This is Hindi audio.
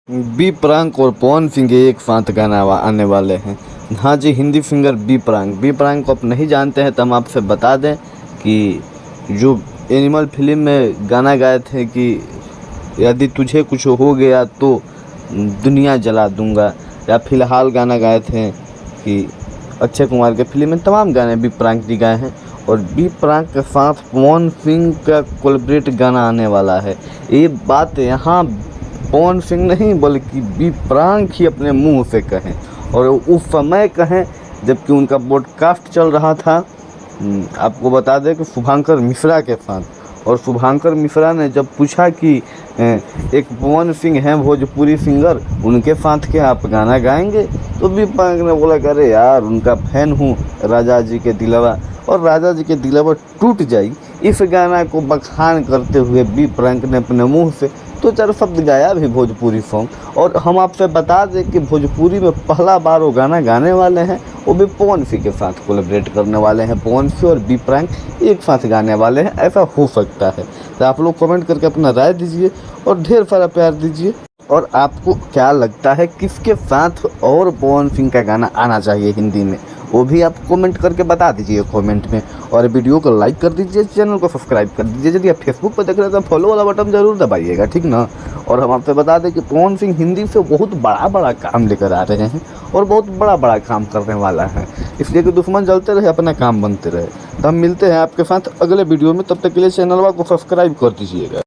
बी प्रांक और पवन सिंह के एक साथ गाना आने वाले हैं। हाँ जी, हिंदी सिंगर बी प्रांक को आप नहीं जानते हैं तो हम आपसे बता दें कि जो एनिमल फिल्म में गाना गाए थे कि यदि तुझे कुछ हो गया तो दुनिया जला दूंगा, या फिलहाल गाना गाए थे कि अक्षय कुमार के फिल्म में तमाम गाने बी प्रांक जी गाए हैं। और बी प्रांक के साथ पवन सिंह का कोलैबोरेट गाना आने वाला है। ये बात यहाँ पवन सिंह नहीं बल्कि बी प्रांक ही अपने मुंह से कहें, और उस समय कहें जबकि उनका पॉडकास्ट चल रहा था। आपको बता दें कि शुभांकर मिश्रा के साथ, और शुभांकर मिश्रा ने जब पूछा कि एक पवन सिंह हैं भोजपुरी सिंगर, उनके साथ क्या आप गाना गाएंगे, तो बी प्रांक ने बोला कि अरे यार उनका फैन हूँ, राजा जी के दिलवा, और राजा जी के दिलवा टूट जाई। इस गाना को बखान करते हुए बी प्रांक ने अपने मुंह से तो 4 शब्द गाया भी भोजपुरी सॉन्ग। और हम आपसे बता दें कि भोजपुरी में पहला बार वो गाना गाने वाले हैं, वो भी पवन सिंह के साथ कोलैबोरेट करने वाले हैं। पवन सिंह और बी प्रांक एक साथ गाने वाले हैं, ऐसा हो सकता है। तो आप लोग कमेंट करके अपना राय दीजिए और ढेर सारा प्यार दीजिए। और आपको क्या लगता है किसके साथ और पवन सिंह का गाना आना चाहिए हिंदी में, वो भी आप कमेंट करके बता दीजिए कमेंट में। और वीडियो को लाइक कर दीजिए, चैनल को सब्सक्राइब कर दीजिए। यदि आप फेसबुक पर देख रहे हैं तो फॉलो वाला बटन जरूर दबाइएगा, ठीक ना। और हम आपसे बता दें कि पवन सिंह हिंदी से बहुत बड़ा काम लेकर आ रहे हैं और बहुत बड़ा काम करने वाला है, इसलिए कि दुश्मन जलते रहे, अपना काम बनते रहे। तो हम मिलते हैं आपके साथ अगले वीडियो में, तब तक के लिए चैनल को सब्सक्राइब कर दीजिएगा।